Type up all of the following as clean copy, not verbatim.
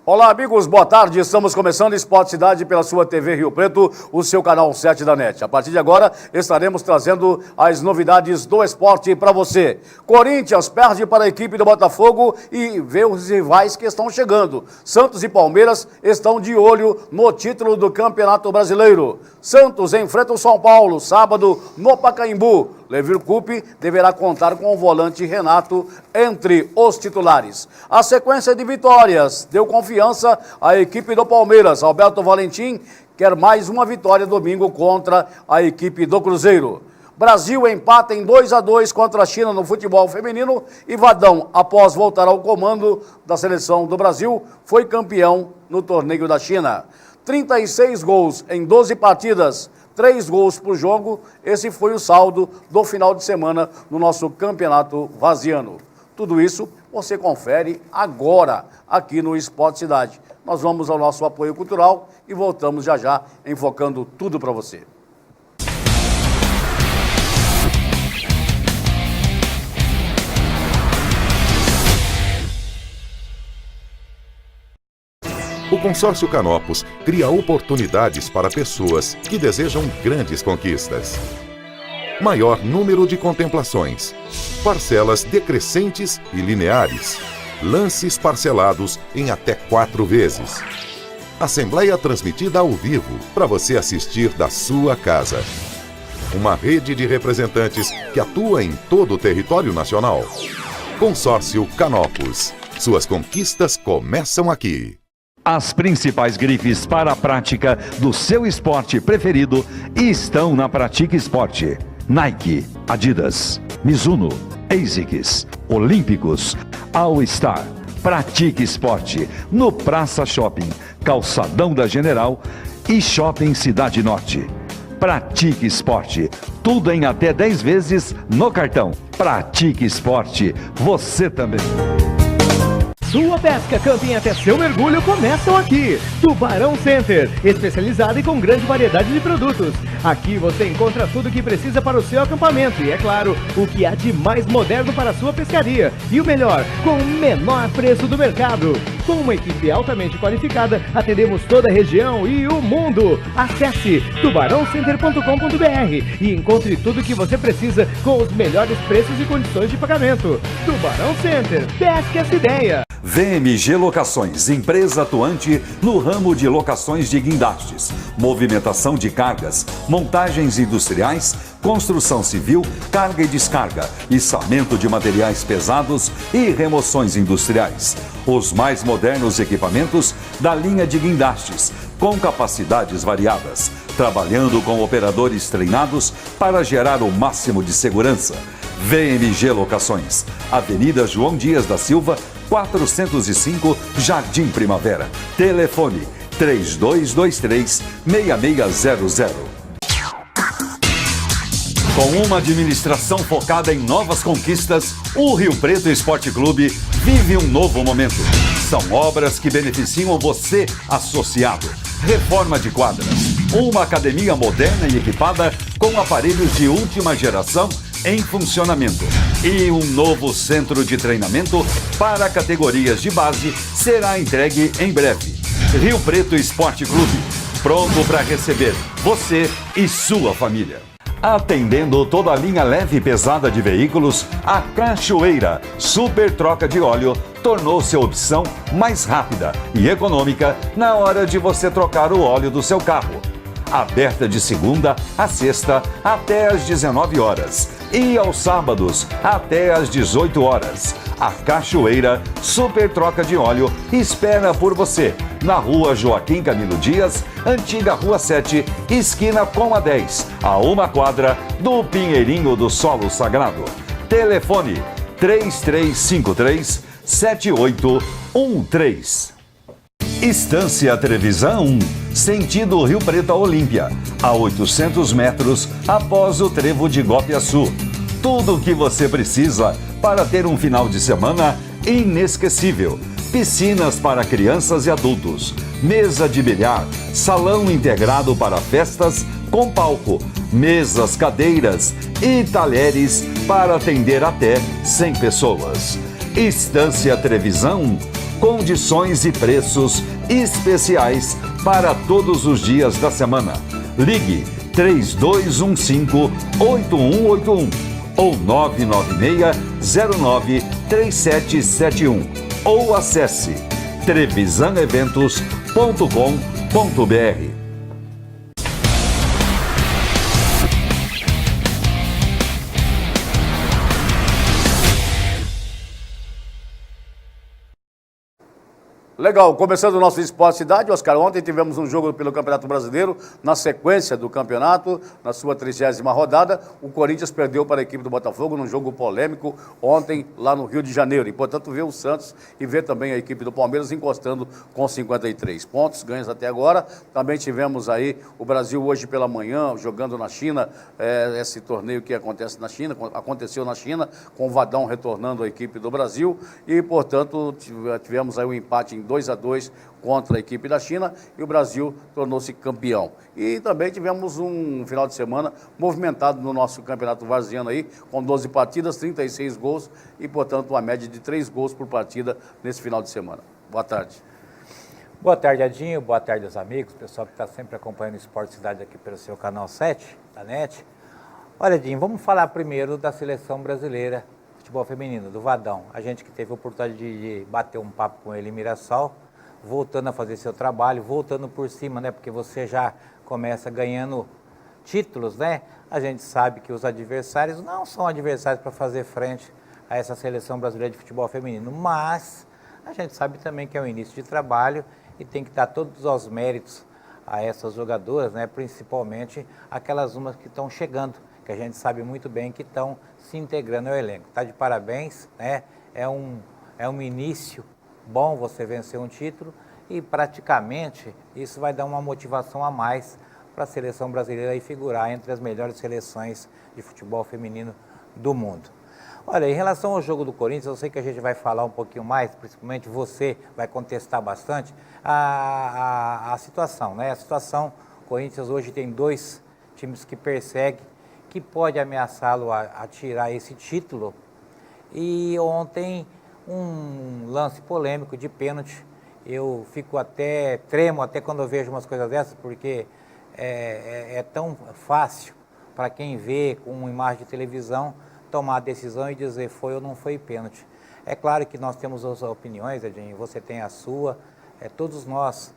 Olá, amigos, boa tarde. Estamos começando Esporte Cidade pela sua TV Rio Preto, o seu canal 7 da NET. A partir de agora, estaremos trazendo as novidades do esporte para você. Corinthians perde para a equipe do Botafogo e vê os rivais que estão chegando. Santos e Palmeiras estão de olho no título do Campeonato Brasileiro. Santos enfrenta o São Paulo, sábado, no Pacaembu. Levir Coupe deverá contar com o volante Renato entre os titulares. A sequência de vitórias deu confiança à equipe do Palmeiras. Alberto Valentim quer mais uma vitória domingo contra a equipe do Cruzeiro. Brasil empata em 2-2 contra a China no futebol feminino e Vadão, após voltar ao comando da seleção do Brasil, foi campeão no torneio da China. 36 gols em 12 partidas. 3 gols por jogo, esse foi o saldo do final de semana no nosso campeonato vaziano. Tudo isso você confere agora aqui no Esporte Cidade. Nós vamos ao nosso apoio cultural e voltamos já já enfocando tudo para você. O Consórcio Canopus cria oportunidades para pessoas que desejam grandes conquistas. Maior número de contemplações, parcelas decrescentes e lineares, lances parcelados em até 4 vezes. Assembleia transmitida ao vivo para você assistir da sua casa. Uma rede de representantes que atua em todo o território nacional. Consórcio Canopus. Suas conquistas começam aqui. As principais grifes para a prática do seu esporte preferido estão na Pratique Esporte. Nike, Adidas, Mizuno, ASICS, Olímpicos, All Star. Pratique Esporte no Praça Shopping, Calçadão da General e Shopping Cidade Norte. Pratique Esporte, tudo em até 10 vezes no cartão. Pratique Esporte, você também. Sua pesca, camping até seu mergulho começam aqui. Tubarão Center, especializado e com grande variedade de produtos. Aqui você encontra tudo o que precisa para o seu acampamento e, é claro, o que há de mais moderno para a sua pescaria. E o melhor, com o menor preço do mercado. Com uma equipe altamente qualificada, atendemos toda a região e o mundo. Acesse tubarãocenter.com.br e encontre tudo o que você precisa com os melhores preços e condições de pagamento. Tubarão Center, pesca essa ideia. VMG Locações, empresa atuante no ramo de locações de guindastes, movimentação de cargas, montagens industriais, construção civil, carga e descarga, içamento de materiais pesados e remoções industriais. Os mais modernos equipamentos da linha de guindastes, com capacidades variadas, trabalhando com operadores treinados para gerar o máximo de segurança. VMG Locações, Avenida João Dias da Silva, 405, Jardim Primavera. Telefone 3223-6600. Com uma administração focada em novas conquistas, o Rio Preto Esporte Clube vive um novo momento. São obras que beneficiam você, associado. Reforma de quadras, uma academia moderna e equipada com aparelhos de última geração em funcionamento. E um novo centro de treinamento para categorias de base será entregue em breve. Rio Preto Esporte Clube, pronto para receber você e sua família. Atendendo toda a linha leve e pesada de veículos, a Cachoeira Super Troca de Óleo tornou-se a opção mais rápida e econômica na hora de você trocar o óleo do seu carro. Aberta de segunda a sexta até às 19 horas e aos sábados até às 18 horas. A Cachoeira Super Troca de Óleo espera por você na Rua Joaquim Camilo Dias, antiga Rua 7, esquina com a 10, a 1 quadra do Pinheirinho do Solo Sagrado. Telefone 3353-7813. Estância Trevisan 1, sentido Rio Preto a Olímpia, a 800 metros após o trevo de Gopiaçu. Tudo o que você precisa para ter um final de semana inesquecível. Piscinas para crianças e adultos, mesa de bilhar, salão integrado para festas com palco, mesas, cadeiras e talheres para atender até 100 pessoas. Estância Trevisan 1, condições e preços especiais para todos os dias da semana. Ligue 3215-8181 ou 996-09-3771 ou acesse trevisaneventos.com.br. Legal, começando o nosso Esporte Cidade, Oscar, ontem tivemos um jogo pelo Campeonato Brasileiro, na sequência do campeonato, na sua 30ª rodada, o Corinthians perdeu para a equipe do Botafogo num jogo polêmico ontem lá no Rio de Janeiro, e portanto ver o Santos e ver também a equipe do Palmeiras encostando com 53 pontos, ganhos até agora. Também tivemos aí o Brasil hoje pela manhã, jogando na China, esse torneio que aconteceu na China, com o Vadão retornando à equipe do Brasil, e portanto tivemos aí um empate em 2-2 contra a equipe da China e o Brasil tornou-se campeão. E também tivemos um final de semana movimentado no nosso campeonato varziano aí, com 12 partidas, 36 gols e, portanto, uma média de 3 gols por partida nesse final de semana. Boa tarde. Boa tarde, Edinho. Boa tarde aos amigos, pessoal que está sempre acompanhando o Esporte Cidade aqui pelo seu canal 7 da NET. Olha, Edinho, vamos falar primeiro da seleção brasileira futebol feminino, do Vadão. A gente que teve a oportunidade de bater um papo com ele em Mirassol, voltando a fazer seu trabalho, voltando por cima, né? Porque você já começa ganhando títulos, né? A gente sabe que os adversários não são adversários para fazer frente a essa seleção brasileira de futebol feminino, mas a gente sabe também que é um início de trabalho e tem que dar todos os méritos a essas jogadoras, né? Principalmente aquelas umas que estão chegando, que a gente sabe muito bem que estão se integrando ao elenco. Está de parabéns, né? É um início bom você vencer um título e praticamente isso vai dar uma motivação a mais para a seleção brasileira e figurar entre as melhores seleções de futebol feminino do mundo. Olha, em relação ao jogo do Corinthians, eu sei que a gente vai falar um pouquinho mais, principalmente você vai contestar bastante a situação, né? A situação, o Corinthians hoje tem 2 times que perseguem, que pode ameaçá-lo a tirar esse título. E ontem, um lance polêmico de pênalti, eu fico tremo até quando eu vejo umas coisas dessas, porque é tão fácil para quem vê com uma imagem de televisão tomar a decisão e dizer foi ou não foi pênalti. É claro que nós temos as opiniões, Edinho, você tem a sua, todos nós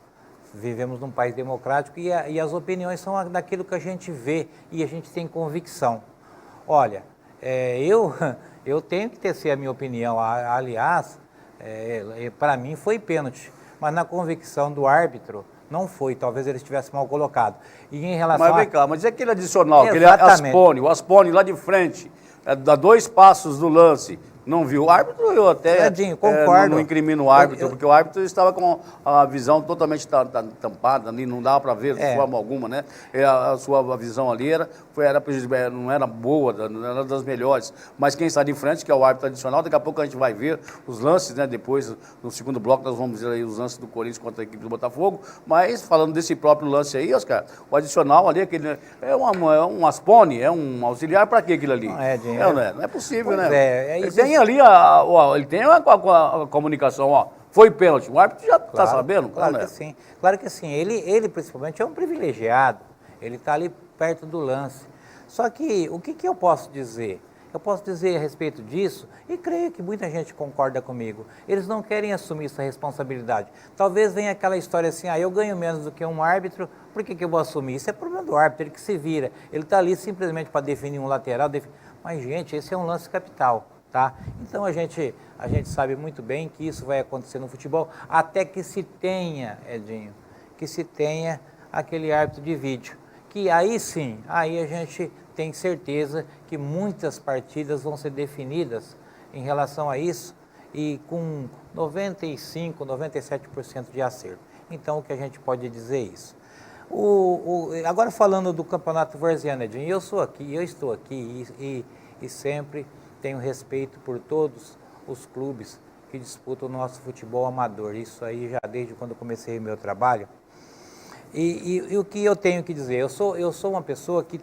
vivemos num país democrático e as opiniões são daquilo que a gente vê e a gente tem convicção. Olha, eu tenho que ter a minha opinião. Aliás, para mim foi pênalti, mas na convicção do árbitro não foi. Talvez ele estivesse mal colocado. E em relação mas vem cá, mas é aquele adicional, Exatamente. aquele o Aspone lá de frente, dá 2 passos do lance. Não viu o árbitro, eu até Edinho, concordo. Não incrimino o árbitro, porque o árbitro estava com a visão totalmente tampada, ali, não dava para ver de forma alguma, né? A sua visão ali não era boa, não era das melhores. Mas quem está de frente, que é o árbitro adicional, daqui a pouco a gente vai ver os lances, né? Depois, no segundo bloco, nós vamos ver aí os lances do Corinthians contra a equipe do Botafogo. Mas, falando desse próprio lance aí, Oscar, o adicional ali, é um Aspone, é um auxiliar, para que aquilo ali? Não é, Dinho. Não é possível, Pois né? isso. Tem ali, ele tem a comunicação, ó, foi pênalti, o árbitro já está sabendo? Claro que sim, claro que sim, ele principalmente é um privilegiado, ele está ali perto do lance. Só que, o que eu posso dizer? Eu posso dizer a respeito disso, e creio que muita gente concorda comigo, eles não querem assumir essa responsabilidade. Talvez venha aquela história assim, eu ganho menos do que um árbitro, por que eu vou assumir? Isso é problema do árbitro, ele que se vira, ele está ali simplesmente para definir um lateral, mas gente, esse é um lance capital. Tá? Então a gente sabe muito bem que isso vai acontecer no futebol, até que se tenha, Edinho, aquele árbitro de vídeo, que aí sim, aí a gente tem certeza que muitas partidas vão ser definidas em relação a isso e com 95, 97% de acerto. Então o que a gente pode dizer é isso. Agora falando do Campeonato Varziano, Edinho, eu estou aqui e sempre tenho respeito por todos os clubes que disputam o nosso futebol amador. Isso aí já desde quando comecei o meu trabalho. E o que eu tenho que dizer? Eu sou uma pessoa que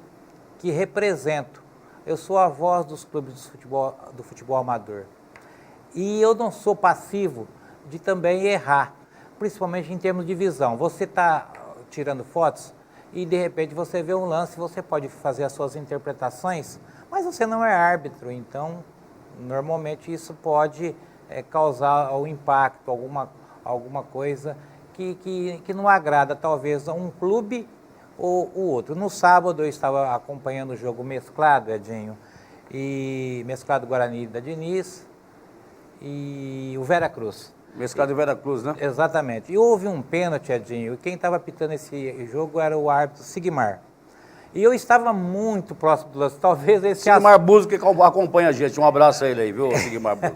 represento, eu sou a voz dos clubes do futebol amador. E eu não sou passivo de também errar, principalmente em termos de visão. Você está tirando fotos e de repente você vê um lance, você pode fazer as suas interpretações, mas você não é árbitro, então normalmente isso pode causar um impacto, alguma coisa que não agrada talvez a um clube ou o outro. No sábado eu estava acompanhando o jogo mesclado, Edinho, e mesclado Guarani da Diniz e o Veracruz. Mesclado de Veracruz, né? Exatamente. E houve um pênalti, Edinho, e quem estava apitando esse jogo era o árbitro Sigmar. E eu estava muito próximo do lance, talvez esse... Sigmar Buzo que acompanha a gente, um abraço a ele aí, viu, Sigmar Buzo?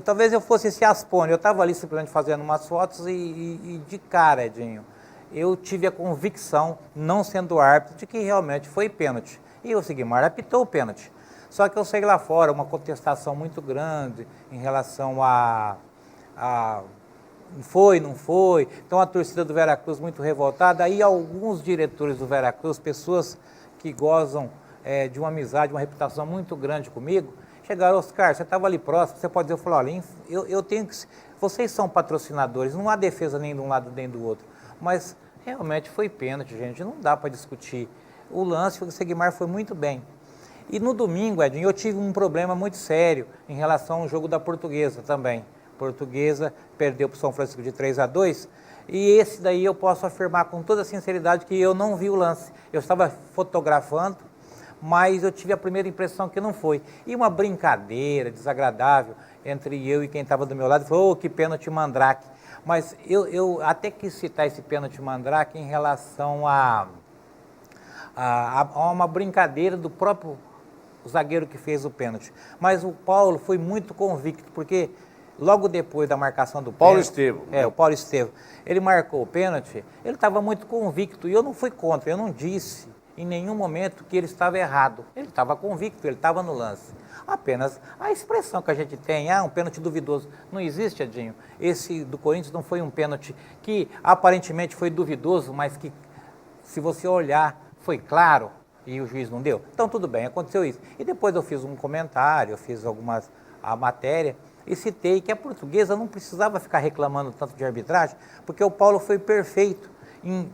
Talvez eu fosse esse Aspone, eu estava ali simplesmente fazendo umas fotos e de cara, Edinho, eu tive a convicção, não sendo árbitro, de que realmente foi pênalti. E o Sigmar apitou o pênalti. Só que eu sei lá fora, uma contestação muito grande em relação a foi, não foi. Então a torcida do Veracruz muito revoltada. Aí alguns diretores do Veracruz, pessoas que gozam de uma amizade, uma reputação muito grande comigo, chegaram: Oscar, você estava ali próximo, você pode dizer, eu falo, olha, eu tenho que... Vocês são patrocinadores, não há defesa nem de um lado nem do outro. Mas realmente foi pênalti, gente, não dá para discutir. O lance, o Sigmar foi muito bem. E no domingo, Edinho, eu tive um problema muito sério em relação ao jogo da Portuguesa também. Portuguesa perdeu para o São Francisco de 3-2, e esse daí eu posso afirmar com toda sinceridade que eu não vi o lance. Eu estava fotografando, mas eu tive a primeira impressão que não foi. E uma brincadeira desagradável entre eu e quem estava do meu lado, falou: oh, que pênalti mandrake. Mas eu até quis citar esse pênalti mandrake em relação a uma brincadeira do próprio zagueiro que fez o pênalti. Mas o Paulo foi muito convicto, porque logo depois da marcação do Paulo pênalti... Estevo. O Paulo Estevo. Ele marcou o pênalti, ele estava muito convicto, e eu não fui contra, eu não disse em nenhum momento que ele estava errado. Ele estava convicto, ele estava no lance. Apenas a expressão que a gente tem, um pênalti duvidoso, não existe, Edinho. Esse do Corinthians não foi um pênalti que aparentemente foi duvidoso, mas que, se você olhar, foi claro e o juiz não deu. Então tudo bem, aconteceu isso. E depois eu fiz um comentário, eu fiz a matéria e citei que a Portuguesa não precisava ficar reclamando tanto de arbitragem, porque o Paulo foi perfeito,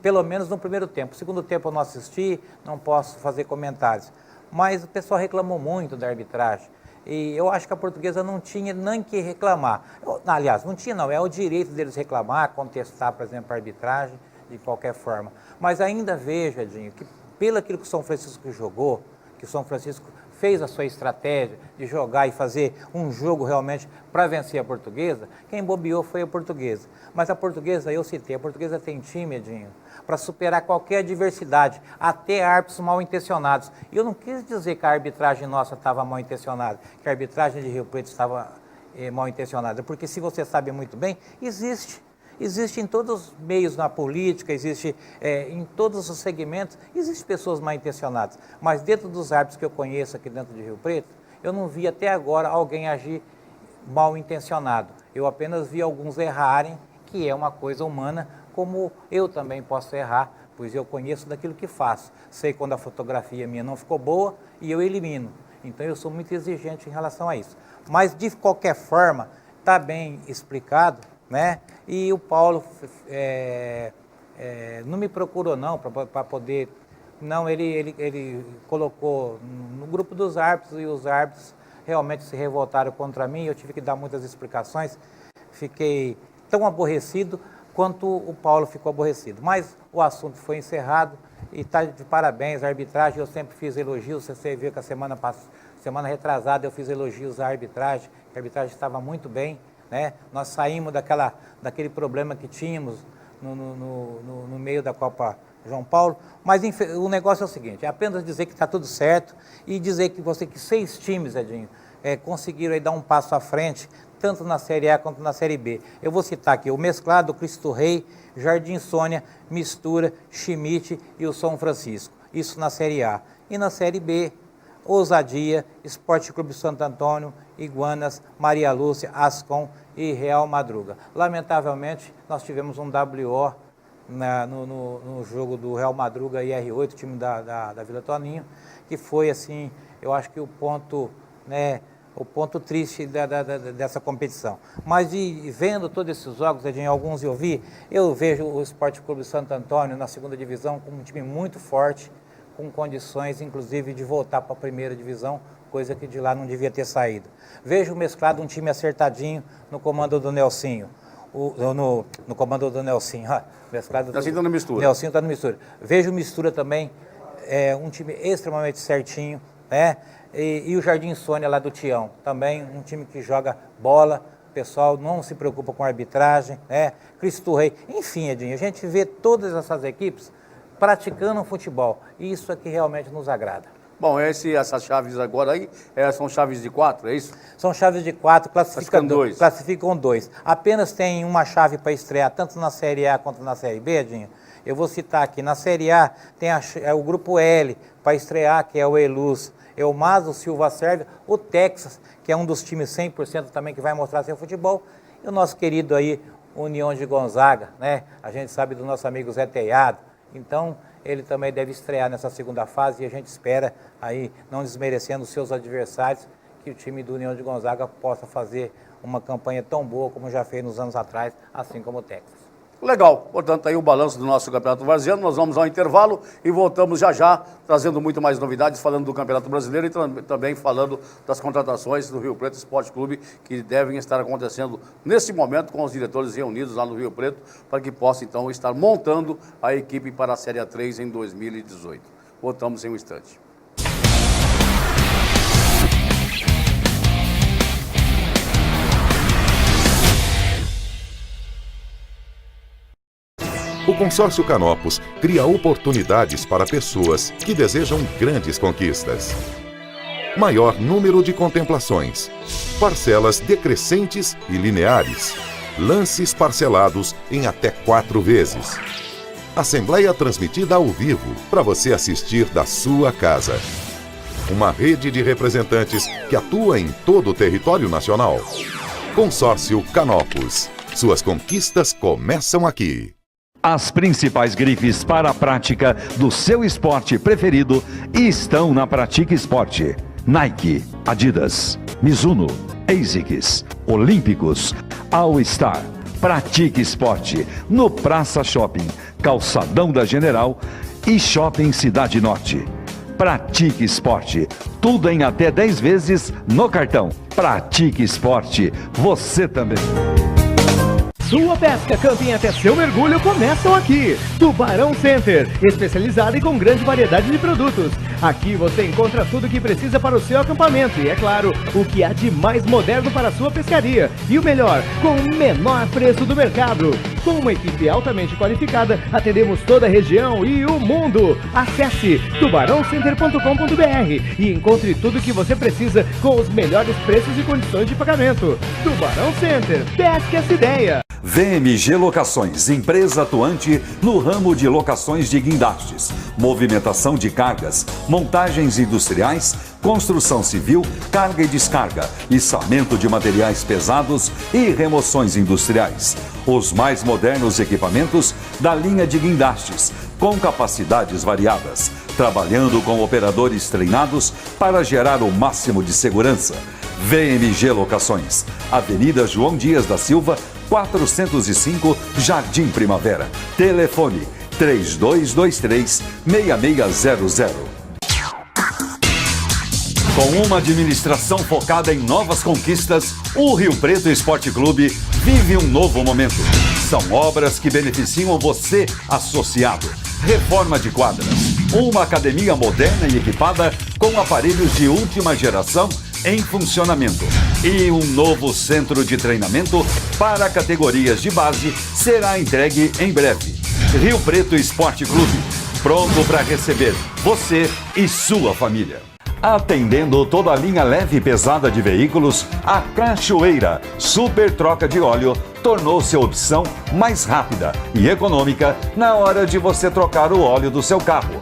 pelo menos no primeiro tempo. No segundo tempo eu não assisti, não posso fazer comentários. Mas o pessoal reclamou muito da arbitragem. E eu acho que a Portuguesa não tinha nem que reclamar. Aliás, não tinha não, é o direito deles reclamar, contestar, por exemplo, a arbitragem, de qualquer forma. Mas ainda vejo, Edinho, que pelo aquilo que o São Francisco jogou, que o São Francisco fez a sua estratégia de jogar e fazer um jogo realmente para vencer a Portuguesa, quem bobeou foi a Portuguesa. Mas a Portuguesa, eu citei, a Portuguesa tem time, Edinho, para superar qualquer adversidade, até árbitros mal intencionados. E eu não quis dizer que a arbitragem nossa estava mal intencionada, que a arbitragem de Rio Preto estava mal intencionada, porque se você sabe muito bem, existe em todos os meios na política, existe em todos os segmentos, existem pessoas mal intencionadas. Mas dentro dos árbitros que eu conheço aqui dentro de Rio Preto, eu não vi até agora alguém agir mal intencionado. Eu apenas vi alguns errarem, que é uma coisa humana, como eu também posso errar, pois eu conheço daquilo que faço. Sei quando a fotografia minha não ficou boa e eu elimino. Então eu sou muito exigente em relação a isso. Mas de qualquer forma, está bem explicado, né? E o Paulo não me procurou não para poder... Não, ele colocou no grupo dos árbitros, e os árbitros realmente se revoltaram contra mim. Eu tive que dar muitas explicações. Fiquei tão aborrecido quanto o Paulo ficou aborrecido. Mas o assunto foi encerrado e está de parabéns. A arbitragem, eu sempre fiz elogios. Você viu que a semana retrasada eu fiz elogios à arbitragem. A arbitragem estava muito bem, né? Nós saímos daquele problema que tínhamos no meio da Copa João Paulo, mas o negócio é o seguinte: é apenas dizer que está tudo certo e dizer que 6 times, Edinho, conseguiram aí dar um passo à frente, tanto na Série A quanto na Série B. Eu vou citar aqui o Mesclado, o Cristo Rei, Jardim Sônia, Mistura, Schmidt e o São Francisco. Isso na Série A. E na Série B, Ousadia, Esporte Clube Santo Antônio, Iguanas, Maria Lúcia, Ascom e Real Madruga. Lamentavelmente, nós tivemos um WO no jogo do Real Madruga e R8, time da Vila Toninho, que foi assim, eu acho que o ponto, né, o ponto triste dessa competição. Mas vendo todos esses jogos, Edinho, alguns eu vejo o Esporte Clube Santo Antônio na segunda divisão com um time muito forte, com condições, inclusive, de voltar para a primeira divisão, coisa que de lá não devia ter saído. Vejo o Mesclado um time acertadinho no comando do Nelsinho. No comando do Nelsinho. Mesclado Nelsinho está no Mistura. Nelsinho está no Mistura. Vejo o Mistura também, um time extremamente certinho, né? E o Jardim Sônia lá do Tião, também um time que joga bola, o pessoal não se preocupa com a arbitragem, né? Cristo Rei, enfim, Edinho, a gente vê todas essas equipes praticando futebol, e isso é que realmente nos agrada. Bom, essas chaves agora aí são chaves de 4, é isso? São chaves de 4, classificam 2. Apenas tem uma chave para estrear, tanto na Série A quanto na Série B, Edinho. Eu vou citar aqui, na Série A tem o grupo L para estrear, que é o Eluz, o Mazo, o Silva Sérvia, o Texas, que é um dos times 100% também que vai mostrar seu futebol, e o nosso querido aí, União de Gonzaga, né? A gente sabe do nosso amigo Zé Teiado, então ele também deve estrear nessa segunda fase e a gente espera aí, não desmerecendo os seus adversários, que o time do União de Gonzaga possa fazer uma campanha tão boa como já fez nos anos atrás, assim como o Texas. Legal, portanto, aí o balanço do nosso Campeonato Varziano. Nós vamos ao intervalo e voltamos já, trazendo muito mais novidades, falando do Campeonato Brasileiro e também falando das contratações do Rio Preto Esporte Clube, que devem estar acontecendo nesse momento com os diretores reunidos lá no Rio Preto, para que possa, então, estar montando a equipe para a Série A3 em 2018. Voltamos em um instante. O Consórcio Canopus cria oportunidades para pessoas que desejam grandes conquistas. Maior número de contemplações, parcelas decrescentes e lineares, lances parcelados em até 4 vezes. Assembleia transmitida ao vivo para você assistir da sua casa. Uma rede de representantes que atua em todo o território nacional. Consórcio Canopus. Suas conquistas começam aqui. As principais grifes para a prática do seu esporte preferido estão na Pratique Esporte. Nike, Adidas, Mizuno, ASICS, Olímpicos, All Star. Pratique Esporte no Praça Shopping, Calçadão da General e Shopping Cidade Norte. Pratique Esporte, tudo em até 10 vezes no cartão. Pratique Esporte, você também. Sua pesca, camping até seu mergulho começam aqui. Tubarão Center, especializado e com grande variedade de produtos. Aqui você encontra tudo o que precisa para o seu acampamento e, é claro, o que há de mais moderno para a sua pescaria. E o melhor, com o menor preço do mercado. Com uma equipe altamente qualificada, atendemos toda a região e o mundo. Acesse tubarãocenter.com.br e encontre tudo o que você precisa com os melhores preços e condições de pagamento. Tubarão Center, pesque essa ideia. VMG Locações, empresa atuante no ramo de locações de guindastes, movimentação de cargas, montagens industriais, construção civil, carga e descarga, içamento de materiais pesados e remoções industriais. Os mais modernos equipamentos da linha de guindastes, com capacidades variadas, trabalhando com operadores treinados para gerar o máximo de segurança. VMG Locações, Avenida João Dias da Silva, 405, Jardim Primavera. Telefone 3223-6600. Com uma administração focada em novas conquistas, o Rio Preto Esporte Clube vive um novo momento. São obras que beneficiam você, associado. Reforma de quadras, uma academia moderna e equipada com aparelhos de última geração em funcionamento. E um novo centro de treinamento para categorias de base será entregue em breve. Rio Preto Esporte Clube, pronto para receber você e sua família. Atendendo toda a linha leve e pesada de veículos, a Cachoeira Super Troca de Óleo tornou-se a opção mais rápida e econômica na hora de você trocar o óleo do seu carro.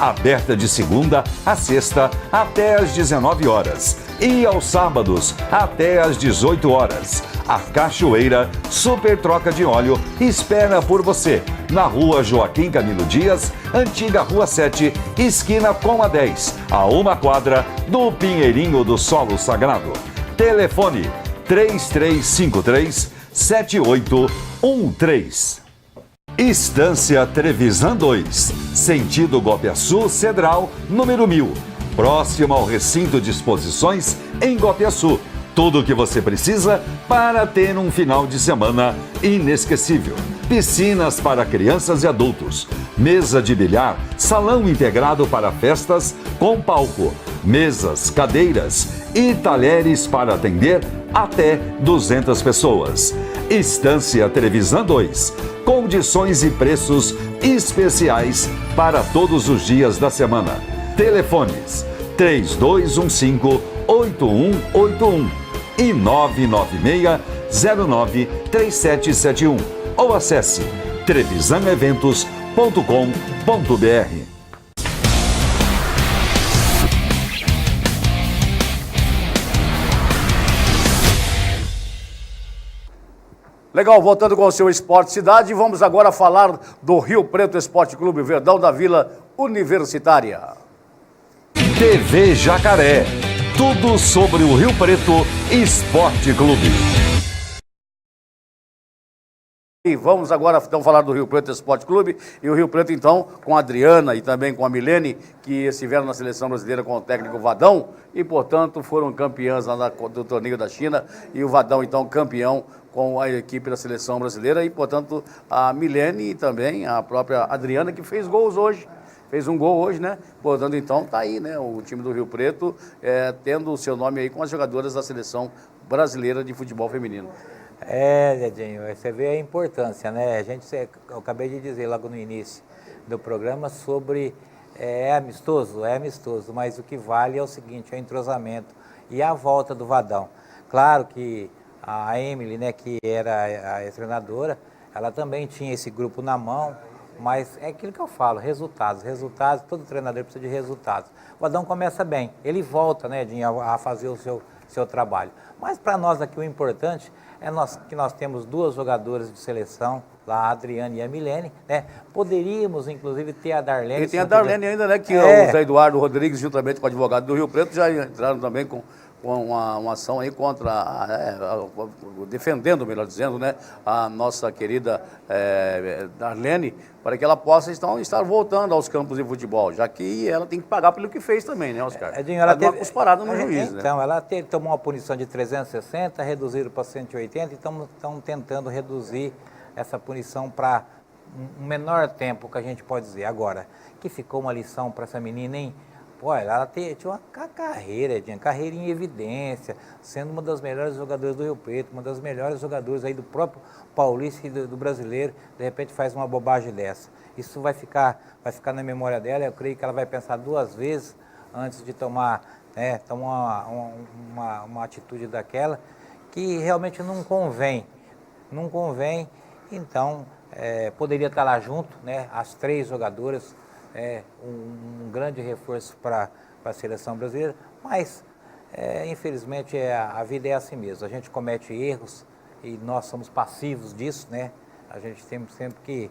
Aberta de segunda a sexta até às 19 horas e aos sábados até às 18 horas. A Cachoeira Super Troca de Óleo espera por você na Rua Joaquim Camilo Dias, antiga Rua 7, esquina com a 10, a 1 quadra do Pinheirinho do Solo Sagrado. Telefone 3353-7813. Estância Trevisan 2, sentido Gopiaçu Cedral, número 1000. Próximo ao recinto de exposições em Gopiaçu. Tudo o que você precisa para ter um final de semana inesquecível. Piscinas para crianças e adultos, mesa de bilhar, salão integrado para festas com palco, mesas, cadeiras e talheres para atender até 200 pessoas. Estância Trevisan 2, condições e preços especiais para todos os dias da semana. Telefones 3215-8181 e 996-093771 ou acesse trevisaneventos.com.br. Legal, voltando com o seu Esporte Cidade, vamos agora falar do Rio Preto Esporte Clube Verdão da Vila Universitária. TV Jacaré, tudo sobre o Rio Preto Esporte Clube. E vamos agora então falar do Rio Preto Esporte Clube, e o Rio Preto então com a Adriana e também com a Milene, que estiveram na seleção brasileira com o técnico Vadão e portanto foram campeãs lá do torneio da China, e o Vadão então campeão com a equipe da seleção brasileira, e portanto a Milene e também a própria Adriana, que fez gols hoje. Fez um gol hoje, né? Portanto, então, tá aí, né? O time do Rio Preto tendo o seu nome aí com as jogadoras da seleção brasileira de futebol feminino. Edinho, você vê a importância, né? Eu acabei de dizer logo no início do programa sobre é amistoso, mas o que vale é o seguinte, é o entrosamento e a volta do Vadão. Claro que a Emily, né, que era a treinadora, ela também tinha esse grupo na mão, mas é aquilo que eu falo, resultados, todo treinador precisa de resultados. O Vadão começa bem, ele volta, né, Edinho, a fazer o seu trabalho. Mas para nós aqui o importante é que nós temos duas jogadoras de seleção, lá a Adriana e a Milene, né? Poderíamos, inclusive, ter a Darlene. E tem a Darlene ainda, né, que o Zé Eduardo Rodrigues, juntamente com o advogado do Rio Preto, já entraram também com uma ação aí contra, defendendo, melhor dizendo, né, a nossa querida Darlene, para que ela possa estar voltando aos campos de futebol, já que ela tem que pagar pelo que fez também, né, Oscar? Edinho, ela teve uma cusparada no juiz, né? Então, ela tomou uma punição de 360, reduziram para 180, e estão tentando reduzir essa punição para um menor tempo, que a gente pode dizer. Agora, que ficou uma lição para essa menina, hein? Pô, ela tinha uma carreira em evidência, sendo uma das melhores jogadoras do Rio Preto, uma das melhores jogadoras aí do próprio Paulista e do brasileiro, de repente faz uma bobagem dessa. Isso vai ficar na memória dela, eu creio que ela vai pensar duas vezes antes de tomar uma atitude daquela, que realmente não convém, então poderia estar lá junto, né, as três jogadoras, um grande reforço para a seleção brasileira, mas infelizmente a vida é assim mesmo, a gente comete erros e nós somos passivos disso, né? A gente tem sempre que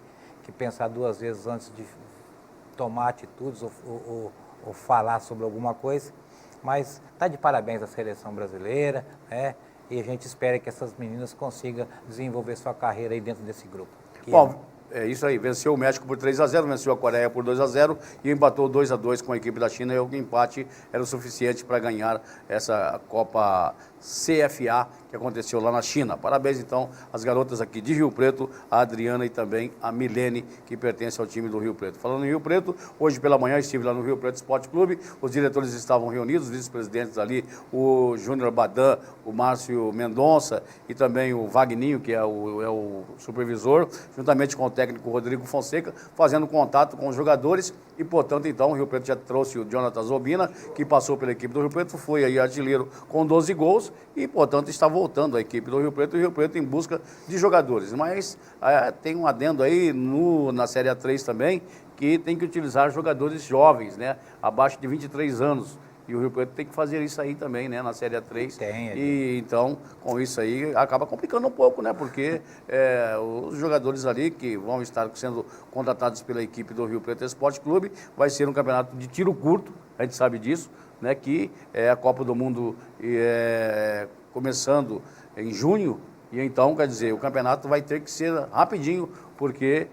pensar duas vezes antes de tomar atitudes ou falar sobre alguma coisa, mas está de parabéns a seleção brasileira, né? E a gente espera que essas meninas consigam desenvolver sua carreira aí dentro desse grupo. Bom, é isso aí, venceu o México por 3-0, venceu a Coreia por 2-0 e empatou 2-2 com a equipe da China, e o empate era o suficiente para ganhar essa Copa CFA que aconteceu lá na China. Parabéns então às garotas aqui de Rio Preto, a Adriana e também a Milene, que pertence ao time do Rio Preto. Falando em Rio Preto, hoje pela manhã estive lá no Rio Preto Esporte Clube, os diretores estavam reunidos, os vice-presidentes ali, o Júnior Badan, o Márcio Mendonça e também o Vagninho, que é o supervisor, juntamente com o técnico Rodrigo Fonseca, fazendo contato com os jogadores e, portanto, então, o Rio Preto já trouxe o Jonathan Zobina, que passou pela equipe do Rio Preto, foi aí artilheiro com 12 gols e, portanto, está voltando a equipe do Rio Preto, e o Rio Preto em busca de jogadores. Mas tem um adendo aí na Série A3 também, que tem que utilizar jogadores jovens, né, abaixo de 23 anos. E o Rio Preto tem que fazer isso aí também, né, na Série A3. E então, com isso aí, acaba complicando um pouco, né, porque os jogadores ali que vão estar sendo contratados pela equipe do Rio Preto Esporte Clube, vai ser um campeonato de tiro curto, a gente sabe disso, né, que é a Copa do Mundo começando em junho, e então, quer dizer, o campeonato vai ter que ser rapidinho, porque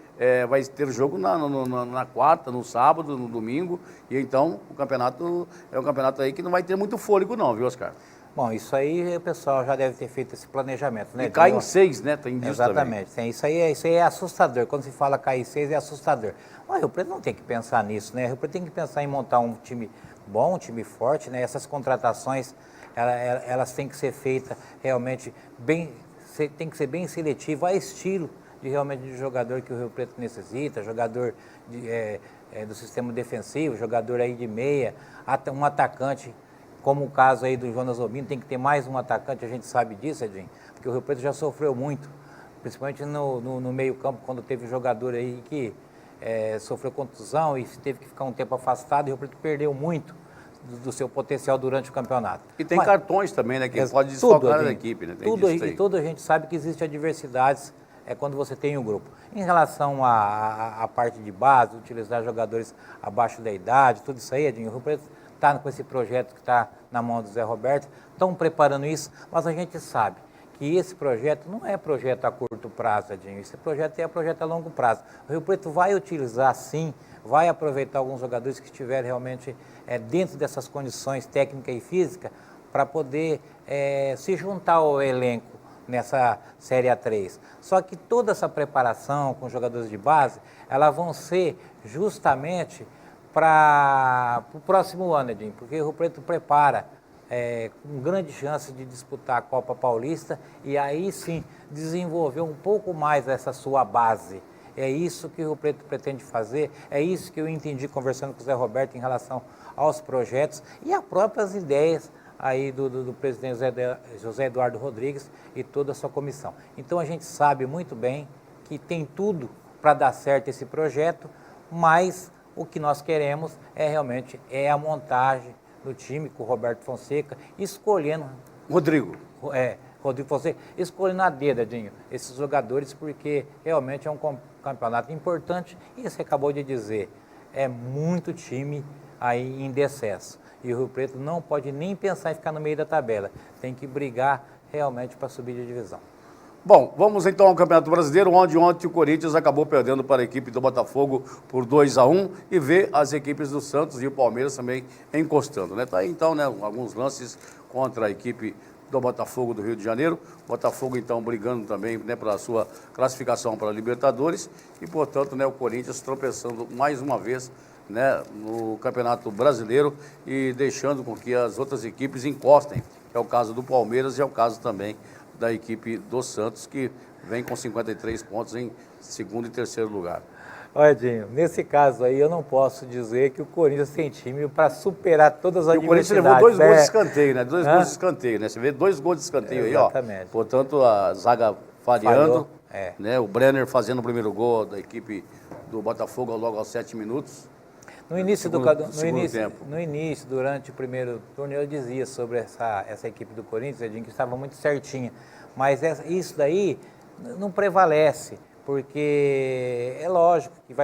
vai ter jogo na quarta, no sábado, no domingo, e então o campeonato é um campeonato aí que não vai ter muito fôlego não, viu, Oscar? Bom, isso aí o pessoal já deve ter feito esse planejamento, né? E cai em 6, né? Tem disso exatamente. Também. Isso aí é assustador. Quando se fala cair em 6 é assustador. Mas o Rio Preto não tem que pensar nisso, né? O Rio Preto tem que pensar em montar um time bom, um time forte, né? Essas contratações, elas têm que ser feitas realmente bem, tem que ser bem seletivo, a estilo realmente de jogador que o Rio Preto necessita, jogador do sistema defensivo, jogador aí de meia, um atacante. Como o caso aí do Jonas Obino, tem que ter mais um atacante, a gente sabe disso, Edinho, porque o Rio Preto já sofreu muito, principalmente no meio campo, quando teve jogador aí que sofreu contusão e teve que ficar um tempo afastado, e o Rio Preto perdeu muito do seu potencial durante o campeonato. E tem cartões também, né, que pode desfocar da equipe, né? Tudo a gente sabe que existe adversidades quando você tem um grupo. Em relação à parte de base, utilizar jogadores abaixo da idade, tudo isso aí, Edinho, o Rio Preto está com esse projeto que está na mão do Zé Roberto, estão preparando isso, mas a gente sabe que esse projeto não é projeto a curto prazo, Edinho, esse projeto é projeto a longo prazo. O Rio Preto vai utilizar sim, vai aproveitar alguns jogadores que estiverem realmente dentro dessas condições técnicas e físicas para poder se juntar ao elenco nessa Série A3. Só que toda essa preparação com jogadores de base, elas vão ser justamente para o próximo ano, Edinho, porque o Rio Preto prepara com grande chance de disputar a Copa Paulista e aí sim desenvolver um pouco mais essa sua base. É isso que o Rio Preto pretende fazer, é isso que eu entendi conversando com o Zé Roberto em relação aos projetos e as próprias ideias aí do presidente José Eduardo Rodrigues e toda a sua comissão. Então a gente sabe muito bem que tem tudo para dar certo esse projeto, mas o que nós queremos realmente a montagem do time com o Roberto Fonseca, escolhendo... Rodrigo Fonseca, escolhendo a dedo, Edinho, esses jogadores, porque realmente é um campeonato importante e você acabou de dizer, é muito time aí em decesso. E o Rio Preto não pode nem pensar em ficar no meio da tabela, tem que brigar realmente para subir de divisão. Bom, vamos então ao Campeonato Brasileiro, onde ontem o Corinthians acabou perdendo para a equipe do Botafogo por 2-1 e vê as equipes do Santos e o Palmeiras também encostando, né? Tá aí então, né, alguns lances contra a equipe do Botafogo do Rio de Janeiro. Botafogo então brigando também, né, para a sua classificação para a Libertadores e, portanto, né, o Corinthians tropeçando mais uma vez, né, no Campeonato Brasileiro e deixando com que as outras equipes encostem. É o caso do Palmeiras e é o caso também da equipe do Santos, que vem com 53 pontos em segundo e terceiro lugar. Olha, Edinho, nesse caso aí eu não posso dizer que o Corinthians tem time para superar todas as adversidades. E o Corinthians levou 2 gols de escanteio, né? 2 gols de escanteio, né? Você vê 2 gols de escanteio aí, ó. Exatamente. Portanto, a zaga falhando, né? O Brenner fazendo o primeiro gol da equipe do Botafogo logo aos 7 minutos. No início, durante o primeiro turno, eu dizia sobre essa equipe do Corinthians, Edinho, que estava muito certinha. Mas isso daí não prevalece, porque é lógico que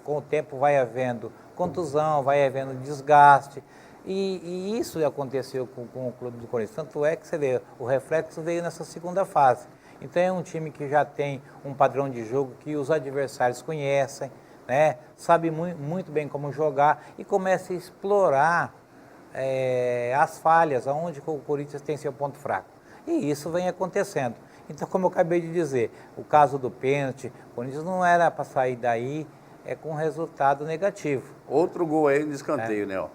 com o tempo vai havendo contusão, vai havendo desgaste. E isso aconteceu com o clube do Corinthians. Tanto é que você vê, o reflexo veio nessa segunda fase. Então é um time que já tem um padrão de jogo que os adversários conhecem, né? Sabe muito bem como jogar e começa a explorar as falhas, onde o Corinthians tem seu ponto fraco. E isso vem acontecendo. Então, como eu acabei de dizer, o caso do pênalti, o Corinthians não era para sair daí com resultado negativo. Outro gol aí de escanteio, né? Ó.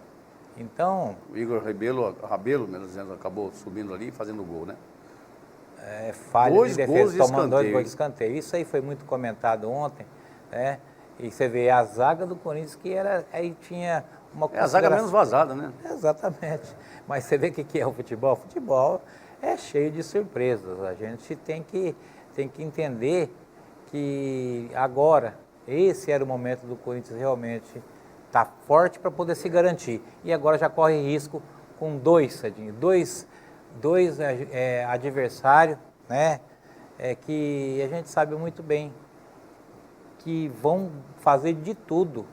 Então... O Igor Rabelo, menos dizendo, acabou subindo ali e fazendo o gol, né? Falha de defesa, tomando 2 gols de escanteio. Isso aí foi muito comentado ontem, né? E você vê a zaga do Corinthians que aí tinha uma a zaga menos vazada, né? Exatamente. Mas você vê o que é o futebol? O futebol é cheio de surpresas. A gente tem que entender que agora, esse era o momento do Corinthians realmente estar forte para poder se garantir. E agora já corre risco com dois adversários, né? Que a gente sabe muito bem que vão fazer de tudo,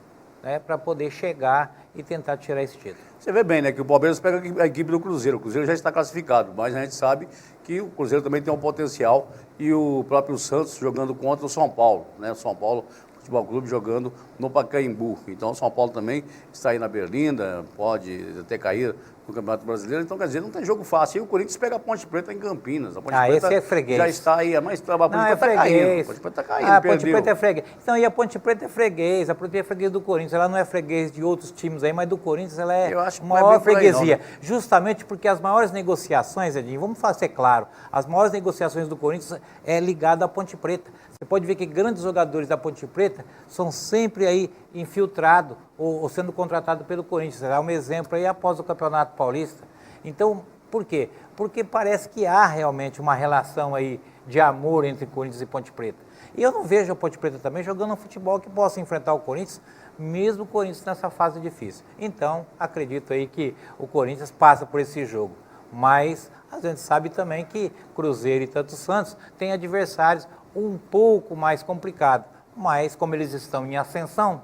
né, para poder chegar e tentar tirar esse título. Você vê bem, né, que o Palmeiras pega a equipe do Cruzeiro. O Cruzeiro já está classificado, mas a gente sabe que o Cruzeiro também tem um potencial e o próprio Santos jogando contra o São Paulo, né? O São Paulo Futebol Clube jogando no Pacaembu. Então o São Paulo também está aí na Berlinda, pode até cair no Campeonato Brasileiro. Então, quer dizer, não tem jogo fácil. E o Corinthians pega a Ponte Preta em Campinas. A Ponte Preta esse é freguês. já está aí, mas a Ponte Preta está caindo. A Ponte Preta está caindo, a Ponte Preta é freguês. Então, e a Ponte Preta é freguês. A Ponte Preta é freguês do Corinthians. Ela não é freguês de outros times aí, mas do Corinthians ela é a maior freguesia. Não, né? Justamente porque as maiores negociações, Edinho, vamos fazer claro, as maiores negociações do Corinthians é ligada à Ponte Preta. Você pode ver que grandes jogadores da Ponte Preta são sempre aí infiltrados ou sendo contratados pelo Corinthians. Será um exemplo aí após o Campeonato Paulista. Então, por quê? Porque parece que há realmente uma relação aí de amor entre Corinthians e Ponte Preta. E eu não vejo a Ponte Preta também jogando um futebol que possa enfrentar o Corinthians, mesmo o Corinthians nessa fase difícil. Então, acredito aí que o Corinthians passa por esse jogo. Mas a gente sabe também que Cruzeiro e tanto Santos têm adversários um pouco mais complicados. Mas, como eles estão em ascensão,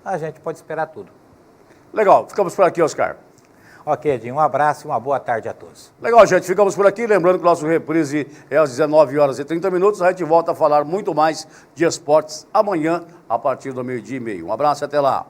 a gente pode esperar tudo. Legal, ficamos por aqui, Oscar. Ok, Edinho, um abraço e uma boa tarde a todos. Legal, gente, ficamos por aqui. Lembrando que o nosso reprise é às 19h30. A gente volta a falar muito mais de esportes amanhã, a partir do 12:30. Um abraço e até lá.